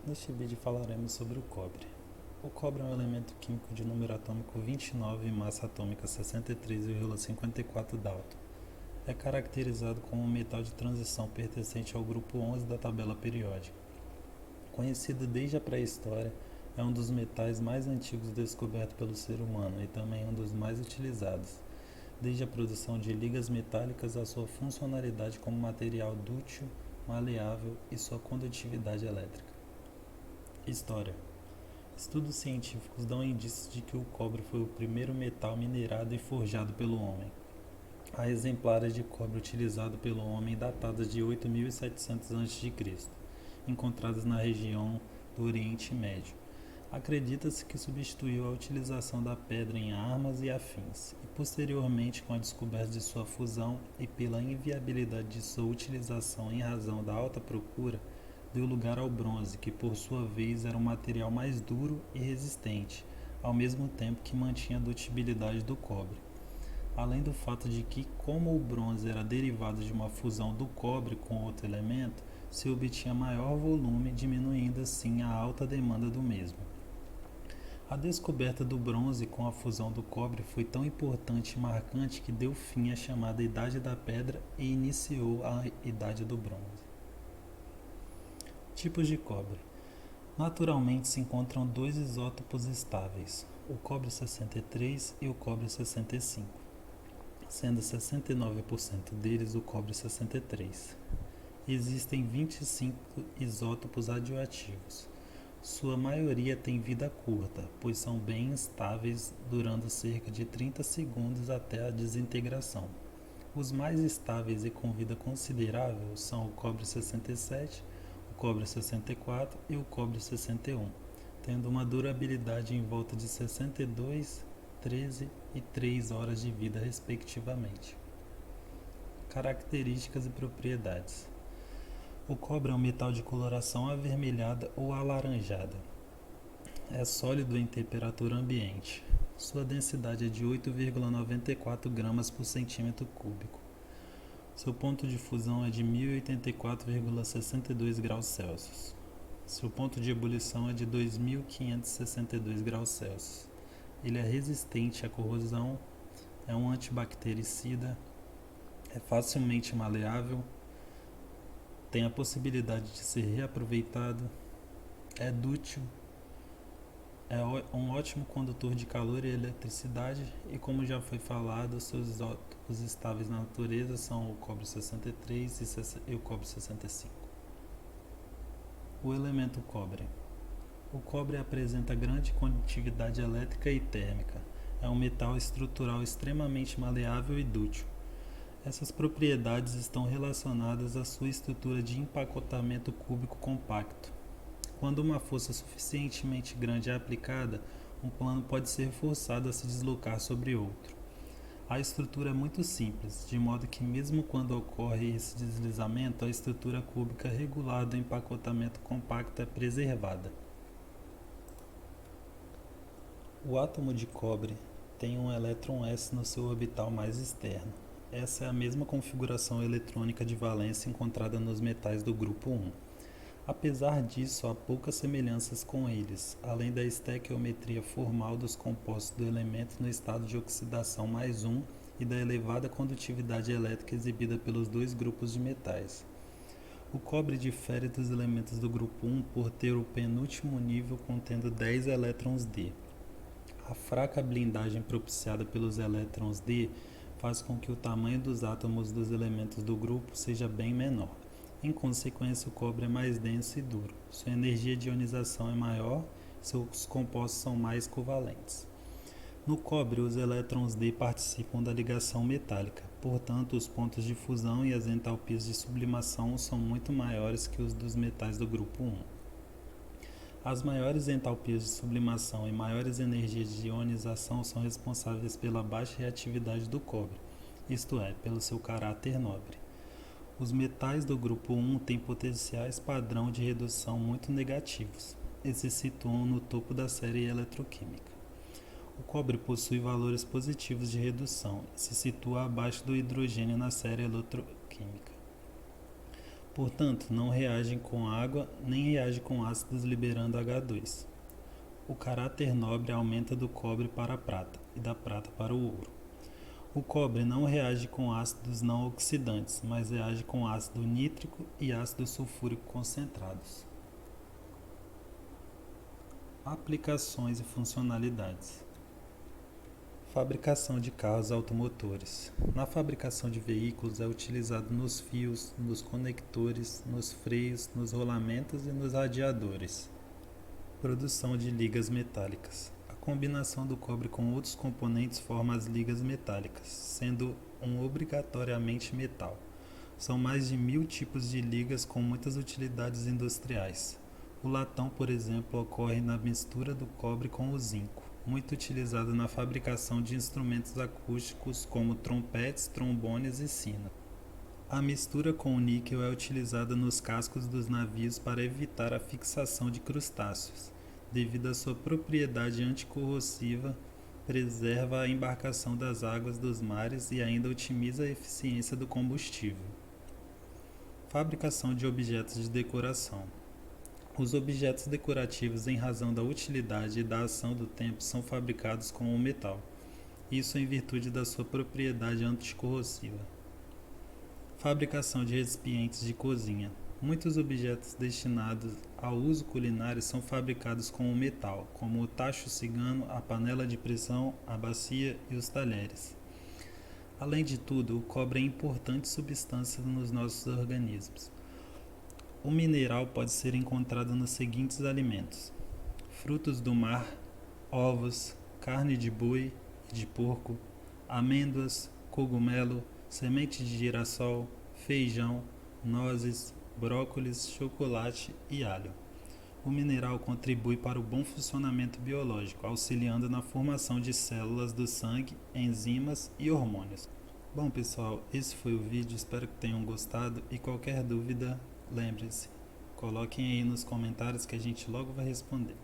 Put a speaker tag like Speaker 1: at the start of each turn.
Speaker 1: Neste vídeo falaremos sobre o cobre. O cobre é um elemento químico de número atômico 29 e massa atômica 63,54 Dalton. É caracterizado como um metal de transição pertencente ao grupo 11 da tabela periódica. Conhecido desde a pré-história, é um dos metais mais antigos descobertos pelo ser humano e também um dos mais utilizados, desde a produção de ligas metálicas à sua funcionalidade como material dúctil, maleável e sua condutividade elétrica. História. Estudos científicos dão indícios de que o cobre foi o primeiro metal minerado e forjado pelo homem. Há exemplares de cobre utilizado pelo homem datadas de 8.700 a.C., encontrados na região do Oriente Médio. Acredita-se que substituiu a utilização da pedra em armas e afins, e posteriormente, com a descoberta de sua fusão e pela inviabilidade de sua utilização em razão da alta procura, deu lugar ao bronze, que por sua vez era um material mais duro e resistente, ao mesmo tempo que mantinha a dutibilidade do cobre. Além do fato de que, como o bronze era derivado de uma fusão do cobre com outro elemento, se obtinha maior volume, diminuindo assim a alta demanda do mesmo. A descoberta do bronze com a fusão do cobre foi tão importante e marcante que deu fim à chamada Idade da Pedra e iniciou a Idade do Bronze. Tipos de cobre. Naturalmente se encontram dois isótopos estáveis, o cobre 63 e o cobre 65, sendo 69% deles o cobre 63. Existem 25 isótopos radioativos. Sua maioria tem vida curta, pois são bem instáveis, durando cerca de 30 segundos até a desintegração. Os mais estáveis e com vida considerável são o cobre 67, o cobre 64 e o cobre 61, tendo uma durabilidade em volta de 62, 13 e 3 horas de vida, respectivamente. Características e propriedades. O cobre é um metal de coloração avermelhada ou alaranjada. É sólido em temperatura ambiente. Sua densidade é de 8,94 gramas por centímetro cúbico. Seu ponto de fusão é de 1084,62 graus Celsius. Seu ponto de ebulição é de 2562 graus Celsius. Ele é resistente à corrosão, é um antibactericida, é facilmente maleável, tem a possibilidade de ser reaproveitado, é dútil, é um ótimo condutor de calor e eletricidade e, como já foi falado, seus isótopos estáveis na natureza são o cobre 63 e o cobre 65. O elemento cobre. O cobre apresenta grande condutividade elétrica e térmica. É um metal estrutural extremamente maleável e dútil. Essas propriedades estão relacionadas à sua estrutura de empacotamento cúbico compacto. Quando uma força suficientemente grande é aplicada, um plano pode ser forçado a se deslocar sobre outro. A estrutura é muito simples, de modo que mesmo quando ocorre esse deslizamento, a estrutura cúbica regular do empacotamento compacto é preservada. O átomo de cobre tem um elétron S no seu orbital mais externo. Essa é a mesma configuração eletrônica de valência encontrada nos metais do grupo 1. Apesar disso, há poucas semelhanças com eles, além da estequiometria formal dos compostos do elemento no estado de oxidação mais 1 e da elevada condutividade elétrica exibida pelos dois grupos de metais. O cobre difere dos elementos do grupo 1 por ter o penúltimo nível contendo 10 elétrons D. A fraca blindagem propiciada pelos elétrons D faz com que o tamanho dos átomos dos elementos do grupo seja bem menor. Em consequência, o cobre é mais denso e duro. Sua energia de ionização é maior, seus compostos são mais covalentes. No cobre, os elétrons D participam da ligação metálica, portanto, os pontos de fusão e as entalpias de sublimação são muito maiores que os dos metais do grupo 1. As maiores entalpias de sublimação e maiores energias de ionização são responsáveis pela baixa reatividade do cobre, isto é, pelo seu caráter nobre. Os metais do grupo 1 têm potenciais padrão de redução muito negativos e se situam no topo da série eletroquímica. O cobre possui valores positivos de redução e se situa abaixo do hidrogênio na série eletroquímica. Portanto, não reagem com água nem reagem com ácidos liberando H2. O caráter nobre aumenta do cobre para a prata e da prata para o ouro. O cobre não reage com ácidos não oxidantes, mas reage com ácido nítrico e ácido sulfúrico concentrados. Aplicações e funcionalidades. Fabricação de carros automotores. Na fabricação de veículos é utilizado nos fios, nos conectores, nos freios, nos rolamentos e nos radiadores. Produção de ligas metálicas. A combinação do cobre com outros componentes forma as ligas metálicas, sendo um obrigatoriamente metal. São mais de 1000 tipos de ligas com muitas utilidades industriais. O latão, por exemplo, ocorre na mistura do cobre com o zinco, muito utilizado na fabricação de instrumentos acústicos como trompetes, trombones e sina. A mistura com o níquel é utilizada nos cascos dos navios para evitar a fixação de crustáceos, devido à sua propriedade anticorrosiva, preserva a embarcação das águas dos mares e ainda otimiza a eficiência do combustível. Fabricação de objetos de decoração. Os objetos decorativos, em razão da utilidade e da ação do tempo, são fabricados com o metal, isso em virtude da sua propriedade anticorrosiva. Fabricação de recipientes de cozinha. Muitos objetos destinados ao uso culinário são fabricados com o metal, como o tacho cigano, a panela de pressão, a bacia e os talheres. Além de tudo, o cobre é importante substância nos nossos organismos. O mineral pode ser encontrado nos seguintes alimentos: frutos do mar, ovos, carne de boi e de porco, amêndoas, cogumelo, semente de girassol, feijão, nozes, brócolis, chocolate e alho. O mineral contribui para o bom funcionamento biológico, auxiliando na formação de células do sangue, enzimas e hormônios. Bom pessoal, esse foi o vídeo, espero que tenham gostado e qualquer dúvida, lembre-se, coloquem aí nos comentários que a gente logo vai responder.